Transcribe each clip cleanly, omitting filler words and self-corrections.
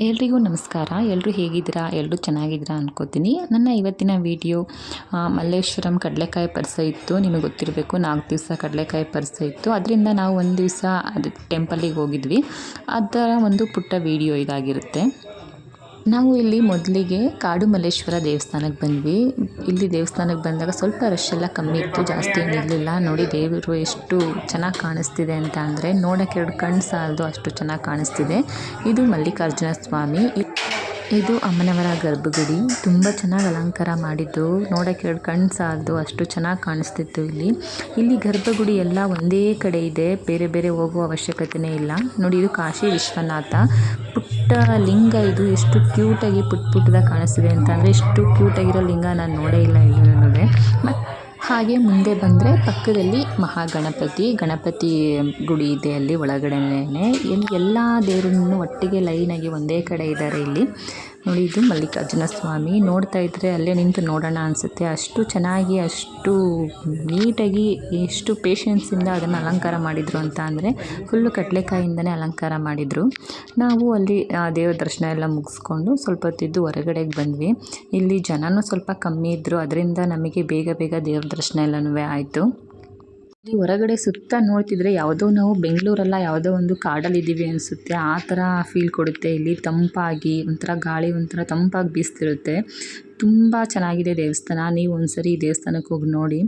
ಎಲ್ರಿಗೂ ನಮಸ್ಕಾರ. ಎಲ್ಲರೂ ಹೇಗಿದ್ದೀರಾ? ಎಲ್ಲರೂ ಚೆನ್ನಾಗಿದ್ದೀರಾ ಅಂದ್ಕೋತೀನಿ. ನನ್ನ ಇವತ್ತಿನ ವಿಡಿಯೋ ಮಲ್ಲೇಶ್ವರಂ ಕಡಲೆಕಾಯಿ ಪರಿಷೆ ಇತ್ತು. ನಿಮಗೆ ಗೊತ್ತಿರಬೇಕು, 4 ದಿವಸ ಕಡಲೆಕಾಯಿ ಪರಿಷೆ ಇತ್ತು. ಅದರಿಂದ ನಾವು ಒಂದು ದಿವಸ ಅದು ಟೆಂಪಲ್ಲಿಗೆ ಹೋಗಿದ್ವಿ. ಅದರ ಒಂದು ಪುಟ್ಟ ವಿಡಿಯೋ ಇದಾಗಿರುತ್ತೆ. ನಾವು ಇಲ್ಲಿ ಮೊದಲಿಗೆ ಕಾಡು ಮಲ್ಲೇಶ್ವರ ದೇವಸ್ಥಾನಕ್ಕೆ ಬಂದ್ವಿ. ಇಲ್ಲಿ ದೇವಸ್ಥಾನಕ್ಕೆ ಬಂದಾಗ ಸ್ವಲ್ಪ ರಶ್ ಎಲ್ಲ ಕಮ್ಮಿ ಇತ್ತು, ಜಾಸ್ತಿ ಏನಿರಲಿಲ್ಲ. ನೋಡಿ ದೇವರು ಎಷ್ಟು ಚೆನ್ನಾಗಿ ಕಾಣಿಸ್ತಿದೆ ಅಂತ ಅಂದರೆ ನೋಡೋಕ್ಕೆ 2 ಕಣ್ಣು ಸಾಲದು ಅಷ್ಟು ಚೆನ್ನಾಗಿ ಕಾಣಿಸ್ತಿದೆ. ಇದು ಮಲ್ಲಿಕಾರ್ಜುನ ಸ್ವಾಮಿ. ಇದು ಅಮ್ಮನವರ ಗರ್ಭಗುಡಿ. ತುಂಬ ಚೆನ್ನಾಗಿ ಅಲಂಕಾರ ಮಾಡಿದ್ದು, ನೋಡೋಕ್ಕೆ 2 ಕಣ್ಣು ಸಾಲದು ಅಷ್ಟು ಚೆನ್ನಾಗಿ ಕಾಣಿಸ್ತಿತ್ತು. ಇಲ್ಲಿ ಗರ್ಭಗುಡಿ ಎಲ್ಲ ಒಂದೇ ಕಡೆ ಇದೆ, ಬೇರೆ ಬೇರೆ ಹೋಗುವ ಅವಶ್ಯಕತೆಯೇ ಇಲ್ಲ. ನೋಡಿ, ಇದು ಕಾಶಿ ವಿಶ್ವನಾಥ ಪುಟ್ಟ ಲಿಂಗ. ಇದು ಎಷ್ಟು ಕ್ಯೂಟಾಗಿ ಪುಟ್ಟದಾಗಿ ಕಾಣಿಸ್ತಿದೆ ಅಂತ ಅಂದರೆ, ಎಷ್ಟು ಕ್ಯೂಟಾಗಿರೋ ಲಿಂಗ ನಾನು ನೋಡೇ ಇಲ್ಲ ಎಲ್ಲನೂ. ಮತ್ತು ಹಾಗೆ ಮುಂದೆ ಬಂದರೆ ಪಕ್ಕದಲ್ಲಿ ಗಣಪತಿ ಗುಡಿ ಇದೆ. ಅಲ್ಲಿ ಒಳಗಡೆನೇ ಎಲ್ಲ ದೇವರನ್ನು ಒಟ್ಟಿಗೆ ಲೈನಾಗಿ ಒಂದೇ ಕಡೆ ಇದ್ದಾರೆ ಇಲ್ಲಿ. ನೋಡಿ, ಇದು ಮಲ್ಲಿಕಾರ್ಜುನ ಸ್ವಾಮಿ. ನೋಡ್ತಾ ಇದ್ದರೆ ಅಲ್ಲೇ ನಿಂತು ನೋಡೋಣ ಅನಿಸುತ್ತೆ. ಅಷ್ಟು ಚೆನ್ನಾಗಿ, ಅಷ್ಟು ನೀಟಾಗಿ, ಎಷ್ಟು ಪೇಷನ್ಸಿಂದ ಅದನ್ನು ಅಲಂಕಾರ ಮಾಡಿದರು ಅಂತ ಅಂದರೆ ಫುಲ್ಲು ಕಡಲೆಕಾಯಿಂದನೇ ಅಲಂಕಾರ ಮಾಡಿದರು. ನಾವು ಅಲ್ಲಿ ದೇವ್ರ ದರ್ಶನ ಎಲ್ಲ ಮುಗಿಸ್ಕೊಂಡು ಸ್ವಲ್ಪ ಹೊತ್ತಿದ್ದು ಹೊರಗಡೆಗೆ ಬಂದ್ವಿ. ಇಲ್ಲಿ ಜನನೂ ಸ್ವಲ್ಪ ಕಮ್ಮಿ ಇದ್ದರು, ಅದರಿಂದ ನಮಗೆ ಬೇಗ ದೇವ್ರ ದರ್ಶನ ಎಲ್ಲನೂ ಆಯಿತು. ಇಲ್ಲಿ ಹೊರಗಡೆ ಸುತ್ತ ನೋಡ್ತಿದ್ರೆ ಯಾವುದೋ ನಾವು ಬೆಂಗಳೂರಲ್ಲ, ಯಾವುದೋ ಒಂದು ಕಾಡಲ್ಲಿದ್ದೀವಿ ಅನಿಸುತ್ತೆ. ಆ ಥರ ಫೀಲ್ ಕೊಡುತ್ತೆ. ಇಲ್ಲಿ ತಂಪಾಗಿ ಒಂಥರ ಗಾಳಿ ಒಂಥರ ತಂಪಾಗಿ ಬೀಸ್ತಿರುತ್ತೆ. ತುಂಬ ಚೆನ್ನಾಗಿದೆ ದೇವಸ್ಥಾನ. ನೀವು ಒಂದ್ಸರಿ ಈ ದೇವಸ್ಥಾನಕ್ಕೆ ಹೋಗಿ ನೋಡಿ.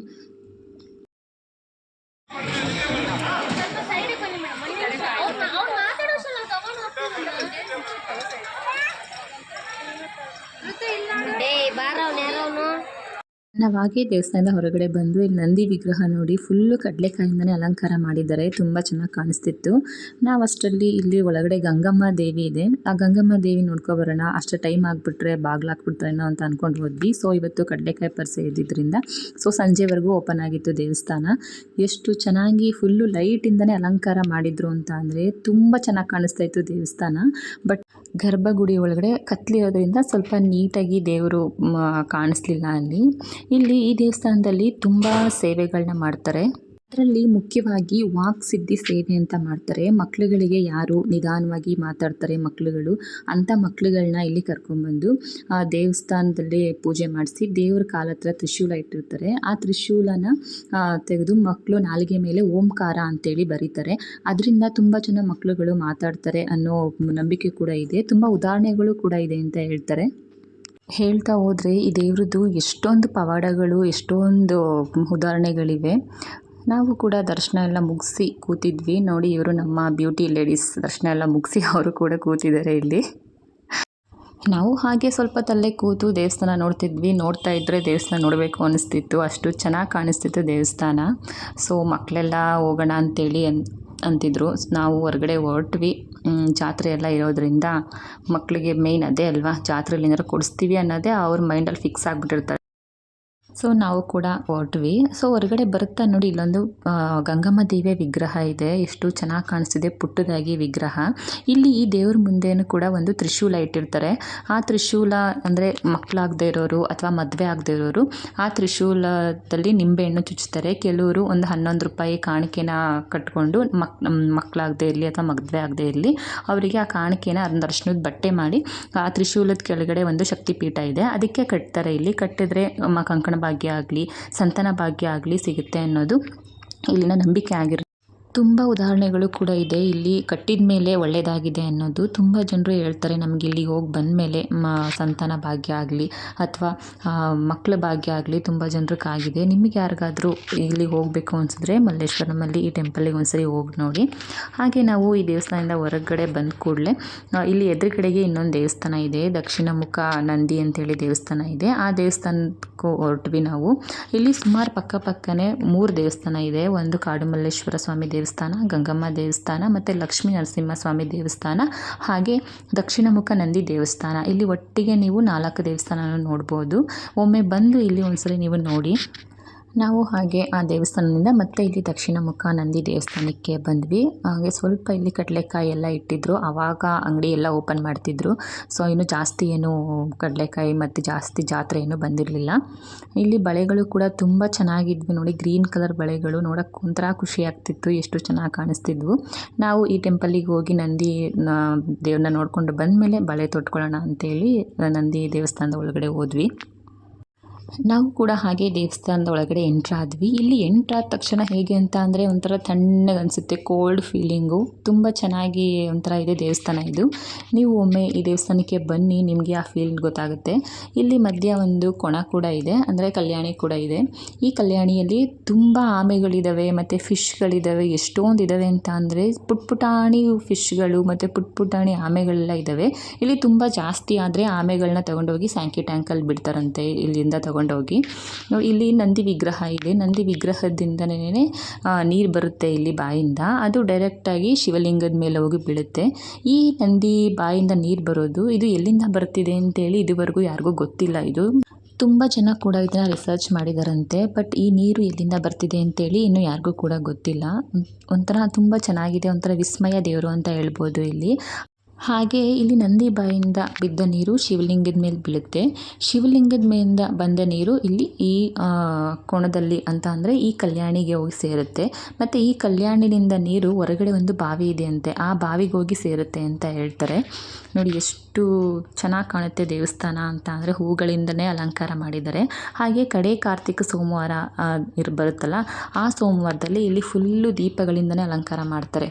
ನಾವಾಗೆ ದೇವಸ್ಥಾನದ ಹೊರಗಡೆ ಬಂದು ಇಲ್ಲಿ ನಂದಿ ವಿಗ್ರಹ ನೋಡಿ ಫುಲ್ಲು ಕಡಲೆಕಾಯಿಂದನೇ ಅಲಂಕಾರ ಮಾಡಿದ್ದಾರೆ. ತುಂಬ ಚೆನ್ನಾಗಿ ಕಾಣಿಸ್ತಿತ್ತು. ನಾವು ಅಷ್ಟರಲ್ಲಿ ಇಲ್ಲಿ ಒಳಗಡೆ ಗಂಗಮ್ಮ ದೇವಿ ಇದೆ, ಆ ಗಂಗಮ್ಮ ದೇವಿ ನೋಡ್ಕೊಬರೋಣ, ಅಷ್ಟು ಟೈಮ್ ಆಗಿಬಿಟ್ರೆ ಬಾಗ್ಲಾಕ್ಬಿಡ್ತಾರೇನೋ ಅಂತ ಅಂದ್ಕೊಂಡು ಹೋದ್ವಿ. ಸೊ ಇವತ್ತು ಕಡಲೆಕಾಯಿ ಪರಿಷೆ ಇದ್ದಿದ್ದರಿಂದ ಸಂಜೆವರೆಗೂ ಓಪನ್ ಆಗಿತ್ತು ದೇವಸ್ಥಾನ. ಎಷ್ಟು ಚೆನ್ನಾಗಿ ಫುಲ್ಲು ಲೈಟಿಂದನೇ ಅಲಂಕಾರ ಮಾಡಿದರು ಅಂತ ಅಂದರೆ ತುಂಬ ಚೆನ್ನಾಗಿ ಕಾಣಿಸ್ತಾ ಇತ್ತು ದೇವಸ್ಥಾನ. ಬಟ್ ಗರ್ಭಗುಡಿ ಒಳಗಡೆ ಕತ್ಲಿರೋದ್ರಿಂದ ಸ್ವಲ್ಪ ನೀಟಾಗಿ ದೇವರು ಕಾಣಿಸ್ಲಿಲ್ಲ ಇಲ್ಲಿ. ಈ ದೇವಸ್ಥಾನದಲ್ಲಿ ತುಂಬ ಸೇವೆಗಳನ್ನ ಮಾಡ್ತಾರೆ. ಅದರಲ್ಲಿ ಮುಖ್ಯವಾಗಿ ವಾಕ್ಸಿದ್ಧಿ ಸೇವೆ ಅಂತ ಮಾಡ್ತಾರೆ. ಮಕ್ಕಳುಗಳಿಗೆ ಯಾರು ನಿಧಾನವಾಗಿ ಮಾತಾಡ್ತಾರೆ ಮಕ್ಕಳುಗಳು, ಅಂಥ ಮಕ್ಕಳುಗಳನ್ನ ಇಲ್ಲಿ ಕರ್ಕೊಂಡ್ಬಂದು ದೇವಸ್ಥಾನದಲ್ಲಿ ಪೂಜೆ ಮಾಡಿಸಿ ದೇವ್ರ ಕಾಲ ಹತ್ರ ತ್ರಿಶೂಲ ಇಟ್ಟಿರ್ತಾರೆ. ಆ ತ್ರಿಶೂಲನ ತೆಗೆದು ಮಕ್ಕಳು ನಾಲಿಗೆ ಮೇಲೆ ಓಂಕಾರ ಅಂತೇಳಿ ಬರೀತಾರೆ. ಅದರಿಂದ ತುಂಬ ಜನ ಮಕ್ಕಳುಗಳು ಮಾತಾಡ್ತಾರೆ ಅನ್ನೋ ನಂಬಿಕೆ ಕೂಡ ಇದೆ. ತುಂಬ ಉದಾಹರಣೆಗಳು ಕೂಡ ಇದೆ ಅಂತ ಹೇಳ್ತಾರೆ. ಹೇಳ್ತಾ ಹೋದರೆ ಈ ದೇವ್ರದ್ದು ಎಷ್ಟೊಂದು ಪವಾಡಗಳು, ಎಷ್ಟೊಂದು ಉದಾಹರಣೆಗಳಿವೆ. ನಾವು ಕೂಡ ದರ್ಶನ ಎಲ್ಲ ಮುಗಿಸಿ ಕೂತಿದ್ವಿ. ನೋಡಿ, ಇವರು ನಮ್ಮ ಬ್ಯೂಟಿ ಲೇಡೀಸ್ ದರ್ಶನ ಎಲ್ಲ ಮುಗಿಸಿ ಅವರು ಕೂಡ ಕೂತಿದ್ದಾರೆ ಇಲ್ಲಿ. ನಾವು ಹಾಗೆ ಸ್ವಲ್ಪ ತಲ್ಲೇ ಕೂತು ದೇವಸ್ಥಾನ ನೋಡ್ತಿದ್ವಿ. ನೋಡ್ತಾ ಇದ್ದರೆ ದೇವಸ್ಥಾನ ನೋಡಬೇಕು ಅನ್ನಿಸ್ತಿತ್ತು, ಅಷ್ಟು ಚೆನ್ನಾಗಿ ಕಾಣಿಸ್ತಿತ್ತು ದೇವಸ್ಥಾನ. ಸೊ ಮಕ್ಕಳೆಲ್ಲ ಹೋಗೋಣ ಅಂತೇಳಿ ಅಂತಿದ್ರು. ನಾವು ಹೊರಗಡೆ ಹೊರಟ್ವಿ. ಜಾತ್ರೆ ಎಲ್ಲ ಇರೋದ್ರಿಂದ ಮಕ್ಕಳಿಗೆ ಮೇಯ್ನ್ ಅದೇ ಅಲ್ವಾ, ಜಾತ್ರೆಯಲ್ಲಿ ಏನಾದ್ರು ಕೊಡಿಸ್ತೀವಿ ಅನ್ನೋದೇ ಅವ್ರ ಮೈಂಡಲ್ಲಿ ಫಿಕ್ಸ್ ಆಗಿಬಿಟ್ಟಿರ್ತಾರೆ. ಸೊ ನಾವು ಕೂಡ ಹೊರಟ್ವಿ. ಸೊ ಹೊರಗಡೆ ಬರುತ್ತಾ ನೋಡಿ, ಇಲ್ಲೊಂದು ಗಂಗಮ್ಮ ದೇವಿಯ ವಿಗ್ರಹ ಇದೆ. ಎಷ್ಟು ಚೆನ್ನಾಗಿ ಕಾಣಿಸ್ತಿದೆ, ಪುಟ್ಟದಾಗಿ ವಿಗ್ರಹ. ಇಲ್ಲಿ ಈ ದೇವ್ರ ಮುಂದೆನೂ ಕೂಡ ಒಂದು ತ್ರಿಶೂಲ ಇಟ್ಟಿರ್ತಾರೆ. ಆ ತ್ರಿಶೂಲ ಅಂದರೆ ಮಕ್ಕಳಾಗದೇ ಇರೋರು ಅಥವಾ ಮದುವೆ ಆಗದೇ ಇರೋರು ಆ ತ್ರಿಶೂಲದಲ್ಲಿ ನಿಂಬೆಹಣ್ಣು ಚುಚ್ತಾರೆ. ಕೆಲವರು ಒಂದು 11 ರೂಪಾಯಿ ಕಾಣಿಕೆನ ಕಟ್ಕೊಂಡು ಮಕ್ಕಳಾಗದೇ ಇರಲಿ ಅಥವಾ ಮದುವೆ ಆಗದೇ ಇರಲಿ ಅವರಿಗೆ ಆ ಕಾಣಿಕೆನ ಅರ್ಶನದ ಬಟ್ಟೆ ಮಾಡಿ ಆ ತ್ರಿಶೂಲದ ಕೆಳಗಡೆ ಒಂದು ಶಕ್ತಿಪೀಠ ಇದೆ, ಅದಕ್ಕೆ ಕಟ್ತಾರೆ. ಇಲ್ಲಿ ಕಟ್ಟಿದ್ರೆ ಕಂಕಣ ಭಾಗ್ಯ ಆಗಲಿ, ಸಂತಾನ ಭಾಗ್ಯ ಆಗಲಿ ಸಿಗುತ್ತೆ ಅನ್ನೋದು ಇಲ್ಲಿನ ನಂಬಿಕೆ ಆಗಿರುತ್ತೆ. ತುಂಬ ಉದಾಹರಣೆಗಳು ಕೂಡ ಇದೆ. ಇಲ್ಲಿ ಕಟ್ಟಿದ ಮೇಲೆ ಒಳ್ಳೆಯದಾಗಿದೆ ಅನ್ನೋದು ತುಂಬ ಜನರು ಹೇಳ್ತಾರೆ. ನಮಗೆ ಇಲ್ಲಿ ಹೋಗಿ ಬಂದ ಮೇಲೆ ಸಂತಾನ ಭಾಗ್ಯ ಆಗಲಿ ಅಥವಾ ಮಕ್ಕಳ ಭಾಗ್ಯ ಆಗಲಿ ತುಂಬ ಜನರಿಗಾಗಿದೆ. ನಿಮಗೆ ಯಾರಿಗಾದರೂ ಇಲ್ಲಿ ಹೋಗಬೇಕು ಅನಿಸಿದ್ರೆ ಮಲ್ಲೇಶ್ವರಮಲ್ಲಿ ಈ ಟೆಂಪಲಿಗೆ ಒಂದ್ಸರಿ ಹೋಗಿ ನೋಡಿ. ಹಾಗೆ ನಾವು ಈ ದೇವಸ್ಥಾನದಿಂದ ಹೊರಗಡೆ ಬಂದ ಕೂಡಲೇ ಇಲ್ಲಿ ಎದುರುಗಡೆಗೆ ಇನ್ನೊಂದು ದೇವಸ್ಥಾನ ಇದೆ, ದಕ್ಷಿಣ ಮುಖ ನಂದಿ ಅಂತೇಳಿ ದೇವಸ್ಥಾನ ಇದೆ. ಆ ದೇವಸ್ಥಾನಕ್ಕೂ ಹೊರಟ್ವಿ ನಾವು. ಇಲ್ಲಿ ಸುಮಾರು ಪಕ್ಕನೇ 3 ದೇವಸ್ಥಾನ ಇದೆ. ಒಂದು ಕಾಡು ಮಲ್ಲೇಶ್ವರ ಸ್ವಾಮಿ ದೇವಸ್ಥಾನ, ಗಂಗಮ್ಮ ದೇವಸ್ಥಾನ ಮತ್ತು ಲಕ್ಷ್ಮೀ ನರಸಿಂಹಸ್ವಾಮಿ ದೇವಸ್ಥಾನ, ಹಾಗೆ ದಕ್ಷಿಣ ಮುಖ ನಂದಿ ದೇವಸ್ಥಾನ. ಇಲ್ಲಿ ಒಟ್ಟಿಗೆ ನೀವು 4 ದೇವಸ್ಥಾನ ನೋಡ್ಬೋದು. ಒಮ್ಮೆ ಬಂದು ಇಲ್ಲಿ ಒಂದ್ಸರಿ ನೀವು ನೋಡಿ. ನಾವು ಹಾಗೆ ಆ ದೇವಸ್ಥಾನದಿಂದ ಮತ್ತೆ ಇಲ್ಲಿ ದಕ್ಷಿಣ ಮುಖ ನಂದಿ ದೇವಸ್ಥಾನಕ್ಕೆ ಬಂದ್ವಿ. ಹಾಗೆ ಸ್ವಲ್ಪ ಇಲ್ಲಿ ಕಡಲೆಕಾಯಿ ಎಲ್ಲ ಇಟ್ಟಿದ್ರು, ಆವಾಗ ಅಂಗಡಿ ಎಲ್ಲ ಓಪನ್ ಮಾಡ್ತಿದ್ರು. ಸೊ ಇನ್ನು ಜಾಸ್ತಿ ಏನು ಕಡಲೆಕಾಯಿ ಮತ್ತು ಜಾಸ್ತಿ ಜಾತ್ರೆ ಏನು ಬಂದಿರಲಿಲ್ಲ. ಇಲ್ಲಿ ಬಳೆಗಳು ಕೂಡ ತುಂಬ ಚೆನ್ನಾಗಿದ್ವಿ ನೋಡಿ, ಗ್ರೀನ್ ಕಲರ್ ಬಳೆಗಳು ನೋಡೋಕ್ಕೆ ಒಂಥರ ಖುಷಿ ಆಗ್ತಿತ್ತು, ಎಷ್ಟು ಚೆನ್ನಾಗಿ ಕಾಣಿಸ್ತಿದ್ವು. ನಾವು ಈ ಟೆಂಪಲಿಗೆ ಹೋಗಿ ನಂದಿ ದೇವ್ರನ್ನ ನೋಡಿಕೊಂಡು ಬಂದಮೇಲೆ ಬಳೆ ತೊಟ್ಕೊಳ್ಳೋಣ ಅಂತೇಳಿ ನಂದಿ ದೇವಸ್ಥಾನದ ಒಳಗಡೆ ಹೋದ್ವಿ. ನಾವು ಕೂಡ ಹಾಗೆ ದೇವಸ್ಥಾನದ ಒಳಗಡೆ ಎಂಟ್ರಾದ್ವಿ. ಇಲ್ಲಿ ಎಂಟ್ರಾದ ತಕ್ಷಣ ಹೇಗೆ ಅಂತ ಅಂದರೆ ಒಂಥರ ತಣ್ಣಗೆ ಅನಿಸುತ್ತೆ, ಕೋಲ್ಡ್ ಫೀಲಿಂಗು, ತುಂಬ ಚೆನ್ನಾಗಿ ಒಂಥರ ಇದೆ ದೇವಸ್ಥಾನ ಇದು. ನೀವು ಒಮ್ಮೆ ಈ ದೇವಸ್ಥಾನಕ್ಕೆ ಬನ್ನಿ, ನಿಮಗೆ ಆ ಫೀಲ್ ಗೊತ್ತಾಗುತ್ತೆ. ಇಲ್ಲಿ ಮಧ್ಯ ಒಂದು ಕೊಣ ಕೂಡ ಇದೆ, ಅಂದರೆ ಕಲ್ಯಾಣಿ ಕೂಡ ಇದೆ. ಈ ಕಲ್ಯಾಣಿಯಲ್ಲಿ ತುಂಬ ಆಮೆಗಳಿದ್ದಾವೆ ಮತ್ತು ಫಿಶ್ಗಳಿದ್ದಾವೆ, ಎಷ್ಟೊಂದು ಇದ್ದಾವೆ ಅಂತ ಅಂದರೆ ಪುಟ್ಪುಟಾಣಿ ಫಿಶ್ಗಳು ಮತ್ತು ಪುಟ್ಪುಟಾಣಿ ಆಮೆಗಳೆಲ್ಲ ಇದ್ದಾವೆ. ಇಲ್ಲಿ ತುಂಬ ಜಾಸ್ತಿ ಆದರೆ ಆಮೆಗಳನ್ನ ತೊಗೊಂಡೋಗಿ ಸ್ಯಾಂಕಿ ಟ್ಯಾಂಕಲ್ಲಿ ಬಿಡ್ತಾರಂತೆ, ಇಲ್ಲಿಂದ ತೊಗೊಂಡೋಗಿ. ನೋಡಿ ಇಲ್ಲಿ ನಂದಿ ವಿಗ್ರಹ ಇದೆ, ನಂದಿ ವಿಗ್ರಹದಿಂದನೇ ನೀರು ಬರುತ್ತೆ ಇಲ್ಲಿ ಬಾಯಿಂದ, ಅದು ಡೈರೆಕ್ಟಾಗಿ ಶಿವಲಿಂಗದ ಮೇಲೆ ಹೋಗಿ ಬೀಳುತ್ತೆ. ಈ ನಂದಿ ಬಾಯಿಂದ ನೀರು ಬರೋದು ಇದು ಎಲ್ಲಿಂದ ಬರ್ತಿದೆ ಅಂತೇಳಿ ಇದುವರೆಗೂ ಯಾರಿಗೂ ಗೊತ್ತಿಲ್ಲ. ಇದು ತುಂಬ ಜನ ಕೂಡ ಇದನ್ನು ರಿಸರ್ಚ್ ಮಾಡಿದಾರಂತೆ, ಬಟ್ ಈ ನೀರು ಎಲ್ಲಿಂದ ಬರ್ತಿದೆ ಅಂತೇಳಿ ಇನ್ನೂ ಯಾರಿಗೂ ಕೂಡ ಗೊತ್ತಿಲ್ಲ. ಒಂಥರ ತುಂಬ ಚೆನ್ನಾಗಿದೆ, ಒಂಥರ ವಿಸ್ಮಯ ದೇವರು ಅಂತ ಹೇಳ್ಬೋದು ಇಲ್ಲಿ. ಹಾಗೆ ಇಲ್ಲಿ ನಂದಿ ಬಾಯಿಂದ ಬಿದ್ದ ನೀರು ಶಿವಲಿಂಗದ ಮೇಲೆ ಬೀಳುತ್ತೆ. ಶಿವಲಿಂಗದ ಮೇಲಿಂದ ಬಂದ ನೀರು ಇಲ್ಲಿ ಈ ಕೋಣದಲ್ಲಿ ಅಂತ ಅಂದರೆ ಈ ಕಲ್ಯಾಣಿಗೆ ಹೋಗಿ ಸೇರುತ್ತೆ. ಮತ್ತು ಈ ಕಲ್ಯಾಣಿನಿಂದ ನೀರು ಹೊರಗಡೆ ಒಂದು ಬಾವಿ ಇದೆ ಅಂತೆ, ಆ ಬಾವಿಗೆ ಹೋಗಿ ಸೇರುತ್ತೆ ಅಂತ ಹೇಳ್ತಾರೆ. ನೋಡಿ ಎಷ್ಟು ಚೆನ್ನಾಗಿ ಕಾಣುತ್ತೆ ದೇವಸ್ಥಾನ ಅಂತ ಅಂದರೆ, ಹೂಗಳಿಂದನೇ ಅಲಂಕಾರ ಮಾಡಿದ್ದಾರೆ. ಹಾಗೆ ಕಡೆ ಕಾರ್ತಿಕ ಸೋಮವಾರ ಬರುತ್ತಲ್ಲ, ಆ ಸೋಮವಾರದಲ್ಲಿ ಇಲ್ಲಿ ಫುಲ್ಲು ದೀಪಗಳಿಂದನೇ ಅಲಂಕಾರ ಮಾಡ್ತಾರೆ.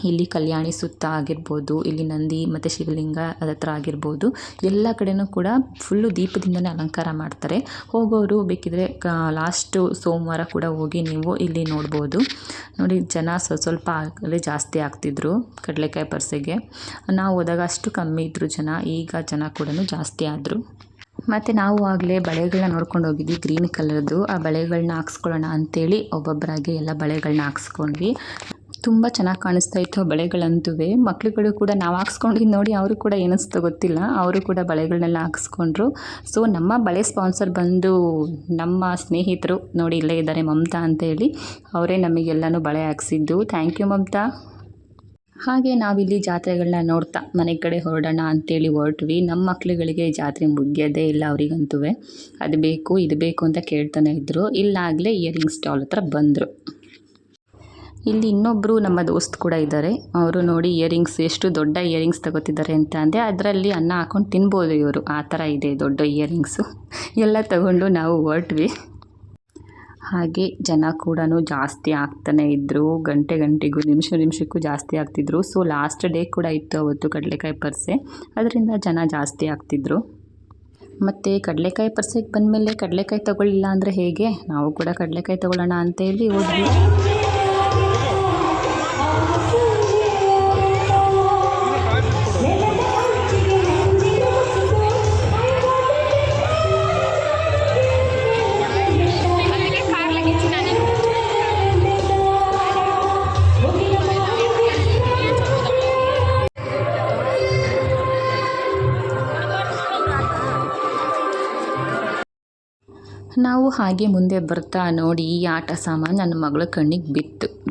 ಇಲ್ಲಿ ಕಲ್ಯಾಣಿ ಸುತ್ತ ಆಗಿರ್ಬೋದು, ಇಲ್ಲಿ ನಂದಿ ಮತ್ತು ಶಿವಲಿಂಗ ಅದತ್ರ ಆಗಿರ್ಬೋದು, ಎಲ್ಲ ಕಡೆನೂ ಕೂಡ ಫುಲ್ಲು ದೀಪದಿಂದನೇ ಅಲಂಕಾರ ಮಾಡ್ತಾರೆ. ಹೋಗೋರು ಬೇಕಿದ್ರೆ ಲಾಸ್ಟು ಸೋಮವಾರ ಕೂಡ ಹೋಗಿ ನೀವು ಇಲ್ಲಿ ನೋಡ್ಬೋದು. ನೋಡಿ ಜನ ಸ್ವಲ್ಪ ಆಗಲೇ ಜಾಸ್ತಿ ಆಗ್ತಿದ್ರು ಕಡಲೆಕಾಯಿ ಪರ್ಸೆಗೆ. ನಾವು ಹೋದಾಗ ಅಷ್ಟು ಕಮ್ಮಿ ಇದ್ದರು ಜನ, ಈಗ ಜನ ಕೂಡ ಜಾಸ್ತಿ ಆದರು. ಮತ್ತು ನಾವು ಆಗಲೇ ಬಳೆಗಳನ್ನ ನೋಡ್ಕೊಂಡು ಹೋಗಿದ್ವಿ, ಗ್ರೀನ್ ಕಲರ್ದು. ಆ ಬಳೆಗಳನ್ನ ಹಾಕ್ಸ್ಕೊಳ್ಳೋಣ ಅಂಥೇಳಿ ಒಬ್ಬೊಬ್ಬರಾಗಿ ಎಲ್ಲ ಬಳೆಗಳನ್ನ ಹಾಕ್ಸ್ಕೊಂಡ್ವಿ. ತುಂಬ ಚೆನ್ನಾಗಿ ಕಾಣಿಸ್ತಾ ಇತ್ತು ಆ ಬಳೆಗಳಂತೂ. ಮಕ್ಳುಗಳು ಕೂಡ ನಾವು ಹಾಕ್ಸ್ಕೊಂಡಿದ್ದು ನೋಡಿ ಅವರು ಕೂಡ ಏನಿಸ್ತೋ ಗೊತ್ತಿಲ್ಲ, ಅವರು ಕೂಡ ಬಳೆಗಳನ್ನೆಲ್ಲ ಹಾಕ್ಸ್ಕೊಂಡ್ರು. ಸೊ ನಮ್ಮ ಬಳೆ ಸ್ಪಾನ್ಸರ್ ಬಂದು ನಮ್ಮ ಸ್ನೇಹಿತರು ನೋಡಿ, ಇಲ್ಲೇ ಇದ್ದಾರೆ ಮಮತಾ ಅಂತೇಳಿ, ಅವರೇ ನಮಗೆಲ್ಲನೂ ಬಳೆ ಹಾಕ್ಸಿದ್ದು. Thank you Mamata. ಹಾಗೆ ನಾವಿಲ್ಲಿ ಜಾತ್ರೆಗಳನ್ನ ನೋಡ್ತಾ ಮನೆ ಕಡೆ ಹೊರಡೋಣ ಅಂತೇಳಿ ಹೊರಟ್ವಿ. ನಮ್ಮ ಮಕ್ಳುಗಳಿಗೆ ಜಾತ್ರೆ ಮುಗಿಯೋದೇ ಇಲ್ಲ, ಅವರಿಗಂತೂ ಅದು ಬೇಕು ಇದು ಬೇಕು ಅಂತ ಕೇಳ್ತಾನೆ ಇದ್ದರು. ಇಲ್ಲಾಗಲೇ ಇಯರಿಂಗ್ ಸ್ಟಾಲ್ ಹತ್ರ ಬಂದರು. ಇಲ್ಲಿ ಇನ್ನೊಬ್ಬರು ನಮ್ಮ ದೋಸ್ತ್ ಕೂಡ ಇದ್ದಾರೆ, ಅವರು ನೋಡಿ ಇಯರಿಂಗ್ಸ್ ಎಷ್ಟು ದೊಡ್ಡ ಇಯರಿಂಗ್ಸ್ ತಗೋತಿದ್ದಾರೆ ಅಂತ ಅಂದೆ. ಅದರಲ್ಲಿ ಅನ್ನ ಹಾಕೊಂಡು ತಿನ್ಬೋದು ಇವರು, ಆ ಥರ ಇದೆ ದೊಡ್ಡ ಇಯರಿಂಗ್ಸು. ಎಲ್ಲ ತಗೊಂಡು ನಾವು ಹೊರಟ್ವಿ. ಹಾಗೆ ಜನ ಕೂಡ ಜಾಸ್ತಿ ಆಗ್ತಾನೆ ಇದ್ದರು, ಗಂಟೆಗೂ ನಿಮಿಷಕ್ಕೂ ಜಾಸ್ತಿ ಆಗ್ತಿದ್ರು. ಸೊ ಲಾಸ್ಟ್ ಡೇ ಕೂಡ ಇತ್ತು ಅವತ್ತು ಕಡಲೆಕಾಯಿ ಪರ್ಸೆ, ಅದರಿಂದ ಜನ ಜಾಸ್ತಿ ಆಗ್ತಿದ್ರು. ಮತ್ತು ಕಡಲೆಕಾಯಿ ಪರ್ಸೆಗೆ ಬಂದಮೇಲೆ ಕಡಲೆಕಾಯಿ ತೊಗೊಳ್ಳಿಲ್ಲ ಅಂದರೆ ಹೇಗೆ, ನಾವು ಕೂಡ ಕಡಲೆಕಾಯಿ ತೊಗೊಳ್ಳೋಣ ಅಂತೇಳಿ ಹೋದ್ವಿ. ನಾವು ಹಾಗೆ ಮುಂದೆ ಬರ್ತಾ ನೋಡಿ ಈ ಆಟ ಸಾಮಾನು ನನ್ನ ಮಗಳ ಕಣ್ಣಿಗೆ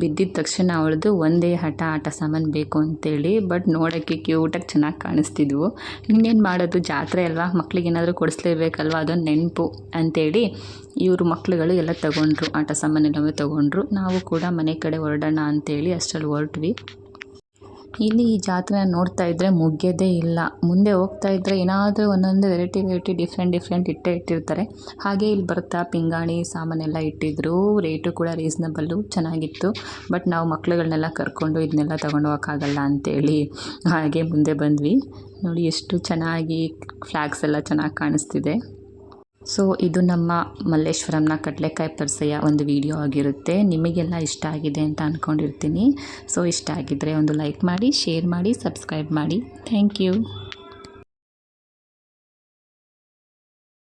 ಬಿದ್ದಿದ್ದ ತಕ್ಷಣ ಅವಳದು ಒಂದೇ ಆಟ ಸಾಮಾನು ಬೇಕು ಅಂತೇಳಿ. ಬಟ್ ನೋಡೋಕ್ಕೆ ಕ್ಯೂಟಾಗಿ ಚೆನ್ನಾಗಿ ಕಾಣಿಸ್ತಿದ್ವು. ಇನ್ನೇನು ಮಾಡೋದು, ಜಾತ್ರೆ ಅಲ್ವಾ, ಮಕ್ಳಿಗೆ ಏನಾದರೂ ಕೊಡಿಸ್ಲೇಬೇಕಲ್ವ, ಅದೊಂದು ನೆನಪು ಅಂತೇಳಿ ಇವರು ಮಕ್ಳುಗಳು ಎಲ್ಲ ತೊಗೊಂಡ್ರು, ಆಟ ಸಾಮಾನೆಲ್ಲವೇ ತೊಗೊಂಡ್ರು. ನಾವು ಕೂಡ ಮನೆ ಕಡೆ ಹೊರಡೋಣ ಅಂತೇಳಿ ಅಷ್ಟರಲ್ಲಿ ಹೊರಟ್ವಿ. ಇಲ್ಲಿ ಈ ಜಾತ್ರೆ ನೋಡ್ತಾ ಇದ್ದರೆ ಮುಗಿಯೋದೇ ಇಲ್ಲ. ಮುಂದೆ ಹೋಗ್ತಾ ಇದ್ದರೆ ಏನಾದರೂ ಒಂದೊಂದು ವೆರೈಟಿ ಡಿಫ್ರೆಂಟ್ ಇಟ್ಟಿರ್ತಾರೆ. ಹಾಗೆ ಇಲ್ಲಿ ಬರ್ತಾ ಪಿಂಗಾಣಿ ಸಾಮಾನೆಲ್ಲ ಇಟ್ಟಿದ್ರು, ರೇಟು ಕೂಡ ರೀಸನಬಲ್ಲು ಚೆನ್ನಾಗಿತ್ತು. ಬಟ್ ನಾವು ಮಕ್ಳುಗಳನ್ನೆಲ್ಲ ಕರ್ಕೊಂಡು ಇದನ್ನೆಲ್ಲ ತೊಗೊಂಡು ಹೋಗೋಕ್ಕಾಗಲ್ಲ ಅಂತೇಳಿ ಹಾಗೆ ಮುಂದೆ ಬಂದ್ವಿ. ನೋಡಿ ಎಷ್ಟು ಚೆನ್ನಾಗಿ ಫ್ಲ್ಯಾಗ್ಸ್ ಎಲ್ಲ ಚೆನ್ನಾಗಿ ಕಾಣಿಸ್ತಿದೆ. ಸೊ ಇದು ನಮ್ಮ ಮಲ್ಲೇಶ್ವರಂನ ಕಡಲೆಕಾಯಿ ಪರ್ಸೆಯ ಒಂದು ವಿಡಿಯೋ ಆಗಿರುತ್ತೆ. ನಿಮಗೆಲ್ಲ ಇಷ್ಟ ಆಗಿದೆ ಅಂತ ಅಂದ್ಕೊಂಡಿರ್ತೀನಿ. ಸೊ ಇಷ್ಟ ಆಗಿದ್ದರೆ ಒಂದು ಲೈಕ್ ಮಾಡಿ, ಶೇರ್ ಮಾಡಿ, ಸಬ್ಸ್ಕ್ರೈಬ್ ಮಾಡಿ. Thank you.